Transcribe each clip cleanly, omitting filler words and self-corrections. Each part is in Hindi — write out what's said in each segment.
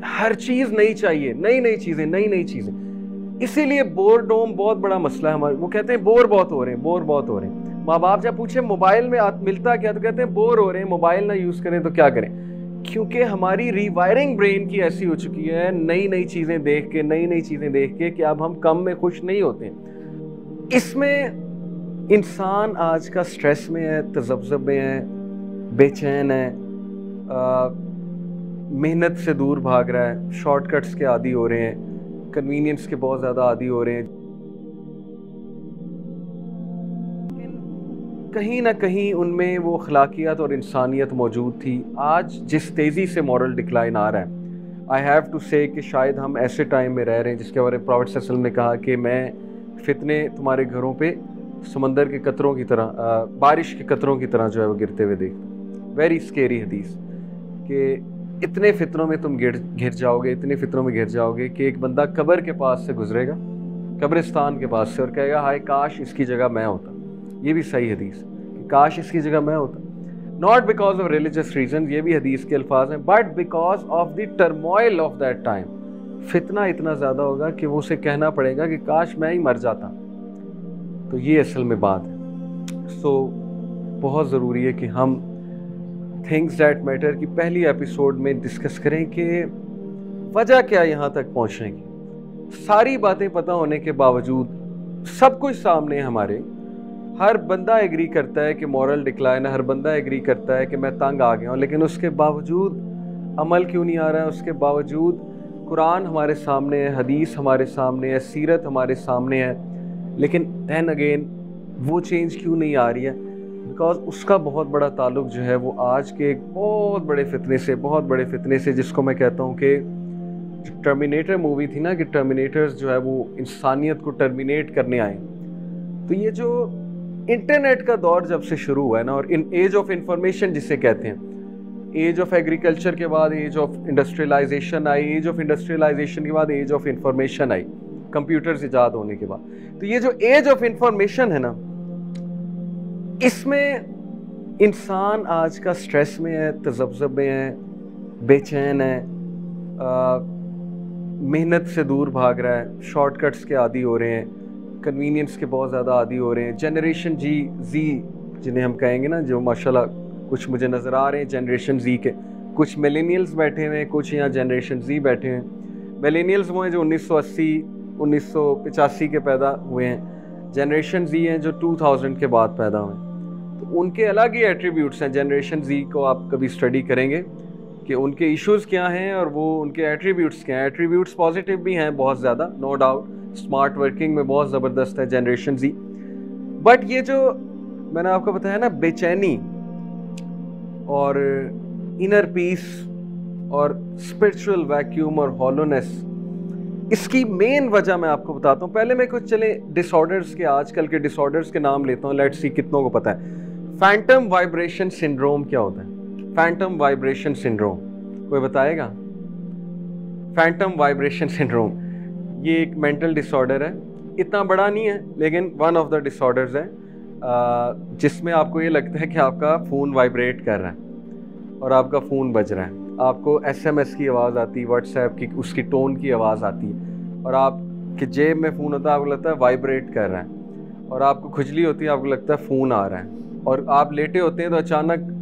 हर चीज नई चाहिए, नई नई चीजें, नई नई चीजें। इसीलिए बोरडोम बहुत बड़ा मसला है हमारे। वो कहते हैं बोर बहुत हो रहे हैं, बोर बहुत हो रहे हैं। माँ बाप जब पूछे मोबाइल में मिलता क्या, तो कहते हैं बोर हो रहे हैं, मोबाइल ना यूज करें तो क्या करें। क्योंकि हमारी रीवायरिंग ब्रेन की ऐसी हो चुकी है, नई नई चीजें देख के, नई नई चीजें देख के, कि अब हम कम में खुश नहीं होते। इसमें इंसान आज का स्ट्रेस में है, तज़ब्ज़ुब में है, बेचैन है, मेहनत से दूर भाग रहा है, शॉर्टकट्स के आदी हो रहे हैं, कन्वीनियंस के बहुत ज़्यादा आदी हो रहे हैं। कहीं ना कहीं उनमें वो अखलाकियत और इंसानियत मौजूद थी। आज जिस तेज़ी से मॉरल डिक्लाइन आ रहा है, आई हैव टू से कि शायद हम ऐसे टाइम में रह रहे हैं जिसके बारे में प्रॉफेट सल्लल्लाहु अलैहि वसल्लम ने कहा कि मैं फितने तुम्हारे घरों पे समंदर के कतरों की तरह, बारिश के कतरों की तरह जो है वो गिरते हुए देखता। वेरी स्केरी हदीस, कि इतने फितनों में तुम घिर जाओगे, इतने फितनों में घिर जाओगे कि एक बंदा कब्र के पास से गुजरेगा, कब्रिस्तान के पास से, और कहेगा हाय काश इसकी जगह मैं होता। ये भी सही हदीस, कि काश इसकी जगह मैं होता। Not because of religious reason, ये भी हदीस के अल्फाज हैं, but because of the turmoil of that time. फितना इतना ज़्यादा होगा कि वो उसे कहना पड़ेगा कि काश मैं ही मर जाता। तो ये असल में बात है। सो बहुत ज़रूरी है कि हम थिंग्स दैट मैटर की पहली एपिसोड में डिस्कस करें कि वजह क्या यहाँ तक पहुँचने की। सारी बातें पता होने के बावजूद, सब कुछ सामने हमारे, हर बंदा एग्री करता है कि मॉरल डिक्लाइन है, हर बंदा एग्री करता है कि मैं तंग आ गया हूँ, लेकिन उसके बावजूद अमल क्यों नहीं आ रहा है? उसके बावजूद कुरान हमारे सामने है, हदीस हमारे सामने है, सीरत हमारे सामने है, लेकिन दैन अगेन वो चेंज क्यों नहीं आ रही है? बिकॉज उसका बहुत बड़ा ताल्लुक जो है वो आज के एक बहुत बड़े फितने से, बहुत बड़े फितने से, जिसको मैं कहता हूँ कि टर्मिनेटर मूवी थी ना, कि टर्मिनेटर्स जो है वो इंसानियत को टर्मिनेट करने आए। तो ये जो इंटरनेट का दौर जब से शुरू हुआ है ना, और इन एज ऑफ इंफॉर्मेशन जिसे कहते हैं, एज ऑफ एग्रीकल्चर के बाद एज ऑफ इंडस्ट्रियलाइजेशन आई, एज ऑफ इंडस्ट्रियलाइजेशन के बाद एज ऑफ इंफॉर्मेशन आई, कंप्यूटर्स इजाद होने के बाद। तो ये जो एज ऑफ इंफॉर्मेशन है ना, इसमें इंसान आज का स्ट्रेस में है, तज़ब्ज़ुब में है, बेचैन है, मेहनत से दूर भाग रहा है, शॉर्टकट्स के आदी हो रहे हैं, कन्वीनियंस के बहुत ज़्यादा आदी हो रहे हैं। जनरेशन जी जिन्हें हम कहेंगे ना, जो माशाल्लाह कुछ मुझे नज़र आ रहे हैं जनरेशन जी के, कुछ मिलेनियल्स बैठे हुए हैं, कुछ यहाँ जनरेशन जी बैठे हैं। मिलेनियल्स वो हैं जो 1980 1985 के पैदा हुए हैं, जनरेशन जी हैं जो 2000 के बाद पैदा हुए हैं। तो उनके अलग ही एट्रीब्यूट्स हैं। जनरेशन जी को आप कभी स्टडी करेंगे कि उनके इश्यूज़ क्या हैं और वो उनके एट्रीब्यूट्स क्या हैं। एट्रीब्यूट्स पॉजिटिव भी हैं बहुत ज़्यादा, नो डाउट, स्मार्ट वर्किंग में बहुत ज़बरदस्त है जनरेशन जी। बट ये जो मैंने आपको बताया ना, बेचैनी और इनर पीस और स्पिरिचुअल वैक्यूम और हॉलोनेस, इसकी मेन वजह मैं आपको बताता हूँ। पहले मैं कुछ चले डिसऑर्डर्स के, आजकल के डिसऑर्डर्स के नाम लेता हूँ, लेट्स सी कितनों को पता है। फैंटम वाइब्रेशन सिंड्रोम क्या होता है? फैंटम वाइब्रेशन सिंड्रोम कोई बताएगा? फैंटम वाइब्रेशन सिंड्रोम ये एक मेंटल डिसऑर्डर है, इतना बड़ा नहीं है लेकिन वन ऑफ द डिसऑर्डर्स है, जिसमें आपको ये लगता है कि आपका फ़ोन वाइब्रेट कर रहा है और आपका फ़ोन बज रहा है, आपको SMS की आवाज़ आती है, व्हाट्सएप की उसकी टोन की आवाज़ आती है, और आपके जेब में फ़ोन होता है, आपको लगता है वाइब्रेट कर रहा है, और आपको खुजली होती है, आपको लगता है फ़ोन आ रहा है, और आप लेटे होते हैं तो अचानक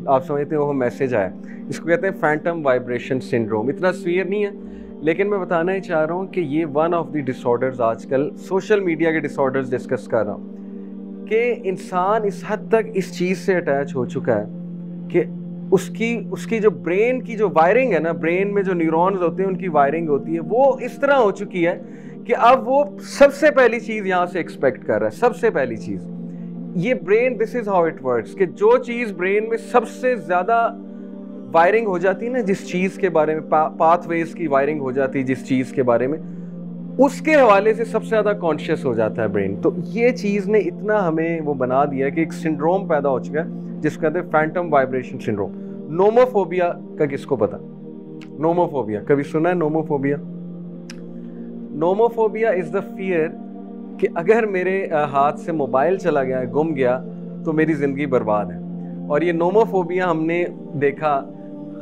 आप समझते हैं वो मैसेज आया। इसको कहते हैं फैंटम वाइब्रेशन सिंड्रोम। इतना सीवियर नहीं है, लेकिन मैं बताना ही चाह रहा हूँ कि ये वन ऑफ द डिसऑर्डर्स, आजकल सोशल मीडिया के डिसऑर्डर्स डिस्कस कर रहा हूँ, कि इंसान इस हद तक इस चीज़ से अटैच हो चुका है कि उसकी जो ब्रेन की जो वायरिंग है ना, ब्रेन में जो न्यूरॉन्स होते हैं उनकी वायरिंग होती है, वो इस तरह हो चुकी है कि अब वो सबसे पहली चीज़ यहाँ से एक्सपेक्ट कर रहा है। सबसे पहली चीज़ ये brain, this is how it works, कि जो चीज़ ब्रेन में सबसे ज़्यादा वायरिंग हो जाती है ना, जिस चीज़ के बारे में पाथवेज की वायरिंग हो जाती है जिस चीज़ के बारे में, उसके हवाले से सबसे ज़्यादा कॉन्शियस हो जाता है ब्रेन। तो ये चीज़ ने इतना हमें वो बना दिया कि एक सिंड्रोम पैदा हो चुका है जिसको कहते हैं फैंटम वाइब्रेशन सिंड्रोम। नोमोफोबिया का किसको पता? नोमोफोबिया कभी सुना है? Nomophobia, nomophobia is the fear कि अगर मेरे हाथ से मोबाइल चला गया, गुम गया, तो मेरी ज़िंदगी बर्बाद है। और ये नोमोफोबिया हमने देखा,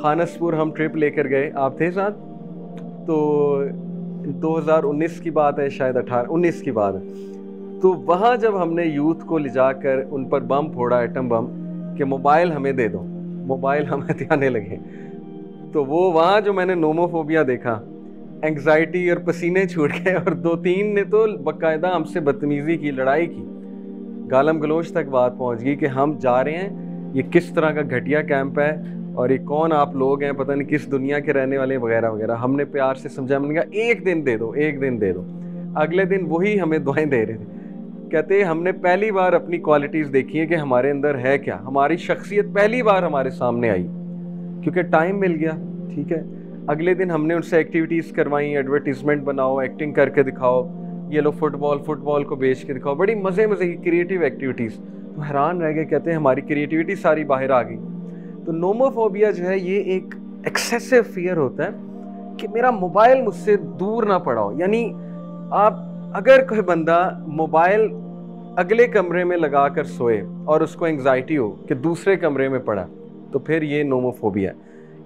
खानसपुर हम ट्रिप लेकर गए, आप थे साथ, तो 2019 की बात है, शायद 19 की बात है। तो वहाँ जब हमने यूथ को ले जाकर उन पर बम फोड़ा, एटम बम, कि मोबाइल हमें दे दो, मोबाइल हम हथियाने लगे, तो वो वहाँ जो मैंने नोमोफोबिया देखा, एंग्जाइटी और पसीने छूट गए, और 2-3 ने तो बाकायदा हमसे बदतमीज़ी की, लड़ाई की, गालम गलोच तक बात पहुँच गई कि हम जा रहे हैं, ये किस तरह का घटिया कैंप है और ये कौन आप लोग हैं, पता नहीं किस दुनिया के रहने वाले वगैरह वगैरह। हमने प्यार से समझा, मैंने कहा एक दिन दे दो, एक दिन दे दो। अगले दिन वही हमें दुआएं दे रहे थे, कहते हमने पहली बार अपनी क्वालिटीज़ देखी है कि हमारे अंदर है क्या, हमारी शख्सियत पहली बार हमारे सामने आई, क्योंकि टाइम मिल गया। ठीक है, अगले दिन हमने उनसे एक्टिविटीज़ करवाई, एडवर्टीज़मेंट बनाओ, एक्टिंग करके दिखाओ, ये लो फुटबॉल को बेच के दिखाओ, बड़ी मज़े की क्रिएटिव एक्टिविटीज़। तो हैरान रह गए, कहते हैं हमारी क्रिएटिविटी सारी बाहर आ गई। तो नोमोफोबिया जो है ये एक एक्सेसिव फियर होता है कि मेरा मोबाइल मुझसे दूर ना पड़ा हो। यानी आप अगर कोई बंदा मोबाइल अगले कमरे में लगा कर सोए और उसको एंग्जाइटी हो कि दूसरे कमरे में पड़ा, तो फिर ये नोमोफोबिया है।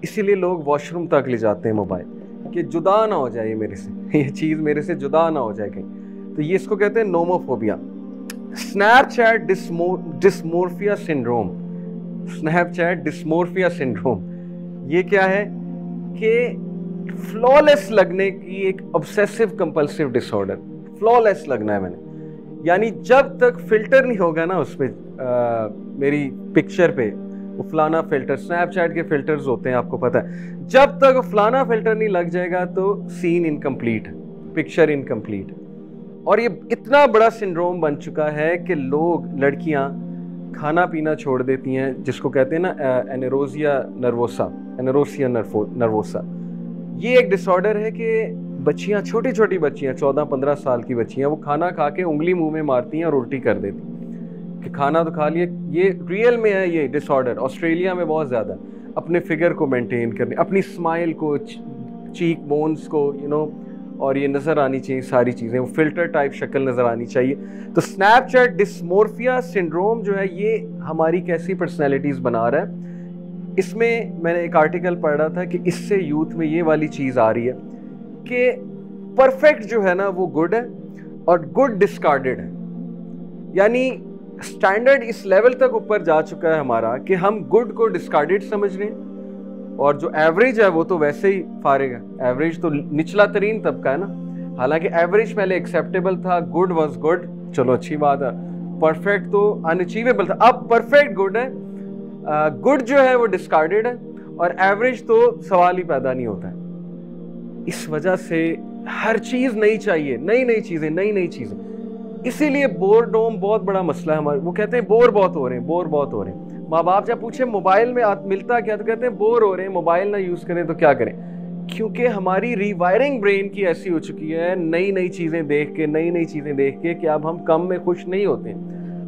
इसीलिए लोग वॉशरूम तक ले जाते हैं मोबाइल, कि जुदा ना हो जाए ये मेरे से, ये चीज़ मेरे से जुदा ना हो जाए कहीं। तो ये इसको कहते हैं nomophobia. Snapchat dysmorphia syndrome, Snapchat dysmorphia syndrome, ये क्या है कि फ्लॉलेस लगने की एक ऑब्सेसिव कंपल्सिव डिसऑर्डर। फ्लॉलेस लगना है मैंने, यानी जब तक फिल्टर नहीं होगा ना उस पर, मेरी पिक्चर पे वो फलाना फिल्टर, स्नैपचैट के फिल्टर्स होते हैं आपको पता है, जब तक फलाना फिल्टर नहीं लग जाएगा तो सीन इनकम्प्लीट है, पिक्चर इनकम्प्लीट है। और ये इतना बड़ा सिंड्रोम बन चुका है कि लोग, लड़कियां खाना पीना छोड़ देती हैं, जिसको कहते हैं ना एनेरोसिया नर्वोसा। ये एक डिसऑर्डर है कि बच्चियां, छोटी छोटी बच्चियां, 14-15 साल की बच्चियां, वो खाना खा के उंगली मुंह में मारती हैं और उल्टी कर देती कि खाना तो खा लिए। ये रियल में है ये डिसऑर्डर, ऑस्ट्रेलिया में बहुत ज़्यादा। अपने फिगर को मेंटेन करने, अपनी स्माइल को, चीक बोन्स को, और ये नज़र आनी चाहिए सारी चीज़ें, वो फिल्टर टाइप शक्ल नज़र आनी चाहिए। तो स्नैपचैट डिस्मोर्फिया सिंड्रोम जो है ये हमारी कैसी पर्सनैलिटीज़ बना रहा है। इसमें मैंने एक आर्टिकल पढ़ रहा था कि इससे यूथ में ये वाली चीज़ आ रही है कि परफेक्ट जो है ना वो गुड है और गुड डिस्कार्डेड है। यानी स्टैंडर्ड इस लेवल तक ऊपर जा चुका है हमारा कि हम गुड को डिस्कार्डेड समझ रहे हैं, और जो एवरेज है वो तो वैसे ही फारिग है। एवरेज तो निचला तरीन तबका है ना, हालांकि एवरेज पहले एक्सेप्टेबल था, गुड वाज गुड, चलो अच्छी बात है, परफेक्ट तो अनअचीवेबल था, अब परफेक्ट गुड है, गुड जो है वो डिस्कार्डेड है, और एवरेज तो सवाल ही पैदा नहीं होता है। इस वजह से हर चीज़ नई चाहिए, नई चीज़ें। इसीलिए बोरडोम बहुत बड़ा मसला है हमारे। वो कहते हैं बोर बहुत हो रहे हैं। माँ बाप जब पूछे मोबाइल में मिलता क्या, तो कहते हैं बोर हो रहे हैं, मोबाइल ना यूज़ करें तो क्या करें। क्योंकि हमारी रीवायरिंग ब्रेन की ऐसी हो चुकी है, नई चीज़ें देख के कि अब हम कम में खुश नहीं होते।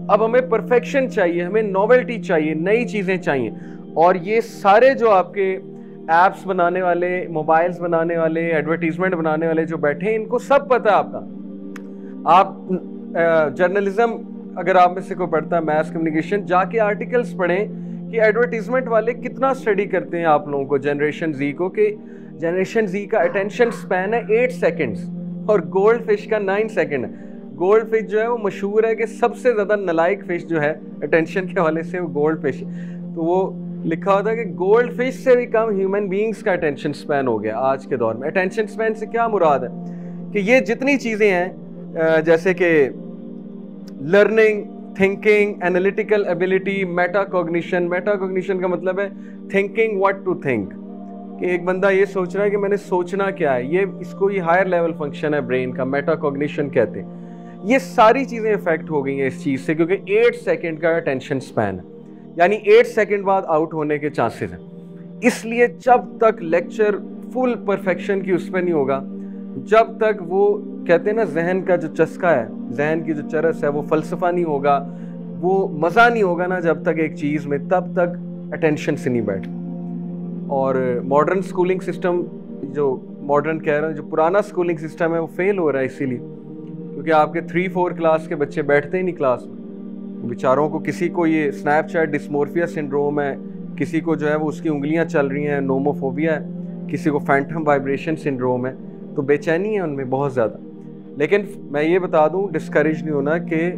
अब हमें परफेक्शन चाहिए, हमें नॉवेल्टी चाहिए, नई चीज़ें चाहिए। और ये सारे जो आपके ऐप्स बनाने वाले, मोबाइल्स बनाने वाले, एडवर्टीजमेंट बनाने वाले जो बैठे हैं, इनको सब पता है आपका। आप जर्नलिज्म अगर आप में से कोई पढ़ता है, मैस कम्युनिकेशन, जाके आर्टिकल्स पढ़ें कि एडवर्टीजमेंट वाले कितना स्टडी करते हैं आप लोगों को, जनरेशन जी को, कि जनरेशन जी का अटेंशन स्पैन है 8 सेकेंड्स और गोल्ड फिश का 9 सेकेंड है। गोल्ड फिश जो है वो मशहूर है कि सबसे ज़्यादा नालायक फिश जो है अटेंशन के हवाले से, वो गोल्ड फिश। तो वो लिखा होता है कि गोल्ड फिश से भी कम ह्यूमन बींग्स का अटेंशन स्पैन हो गया आज के दौर में। अटेंशन स्पैन से क्या मुराद है कि ये जितनी चीज़ें हैं, जैसे कि learning, thinking, analytical ability, metacognition का मतलब है थिंकिंग व्हाट टू थिंक, कि एक बंदा ये सोच रहा है कि मैंने सोचना क्या है, ये हायर लेवल फंक्शन है ब्रेन का, मेटाकॉग्निशन कहते हैं। ये सारी चीज़ें इफेक्ट हो गई हैं इस चीज़ से, क्योंकि 8 सेकेंड का अटेंशन स्पैन है, यानी 8 सेकेंड बाद आउट होने के चांसेस हैं। इसलिए जब तक लेक्चर फुल परफेक्शन की उस पर नहीं होगा, जब तक वो कहते हैं ना जहन का जो चस्का है, जहन की जो चरस है, वो फ़लसफ़ा नहीं होगा, वो मज़ा नहीं होगा ना जब तक एक चीज़ में, तब तक अटेंशन से नहीं बैठ। और मॉडर्न स्कूलिंग सिस्टम, जो मॉडर्न कह रहे हैं, जो पुराना स्कूलिंग सिस्टम है वो फेल हो रहा है इसीलिए, क्योंकि आपके 3-4 क्लास के बच्चे बैठते ही नहीं क्लास में। बेचारों को, किसी को ये स्नैपचैट डिस्मोर्फिया सिंड्रोम है, किसी को जो है वो उसकी उंगलियां चल रही हैं, नोमोफोबिया है, किसी को फैंटम वाइब्रेशन सिंड्रोम है, तो बेचैनी है उनमें बहुत ज़्यादा। लेकिन मैं ये बता दूं, डिस्करेज नहीं होना कि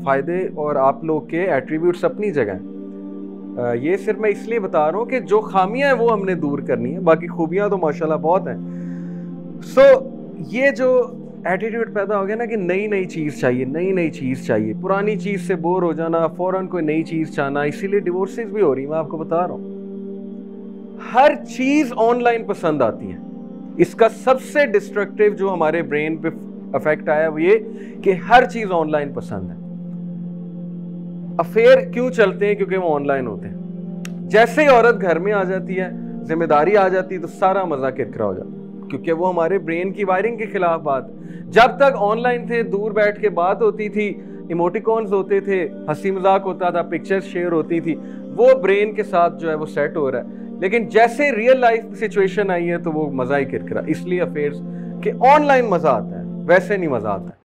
फ़ायदे और आप लोग के एट्रीब्यूट्स अपनी जगह हैं। ये सिर्फ मैं इसलिए बता रहा हूँ कि जो खामियां हैं वो हमने दूर करनी है, बाकी खूबियां तो माशाल्लाह बहुत हैं। ये जो एटीट्यूड पैदा हो गया ना कि नई नई चीज़ चाहिए, नई नई चीज़ चाहिए, पुरानी चीज़ से बोर हो जाना, फ़ौरन कोई नई चीज़ चाहना, इसीलिए डिवोर्सेस भी हो रही, मैं आपको बता रहा हूँ। हर चीज़ ऑनलाइन पसंद आती है। इसका सबसे डिस्ट्रक्टिव जो हमारे ब्रेन पे अफेक्ट आया वो ये कि हर चीज़ ऑनलाइन पसंद है। अफेयर क्यों चलते हैं? क्योंकि वो ऑनलाइन होते हैं। जैसे ही औरत घर में आ जाती है, जिम्मेदारी आ जाती है, तो सारा मजा किरकिरा हो जाता है, क्योंकि वो हमारे ब्रेन की वायरिंग के खिलाफ बात। जब तक ऑनलाइन थे, दूर बैठ के बात होती थी, इमोटिकॉन्स होते थे, हंसी मजाक होता था, पिक्चर्स शेयर होती थी, वो ब्रेन के साथ जो है वो सेट हो रहा है। लेकिन जैसे रियल लाइफ सिचुएशन आई है तो वो मजा ही किरकिरा। इसलिए अफेयर्स के ऑनलाइन मजा आता है, वैसे नहीं मजा आता है।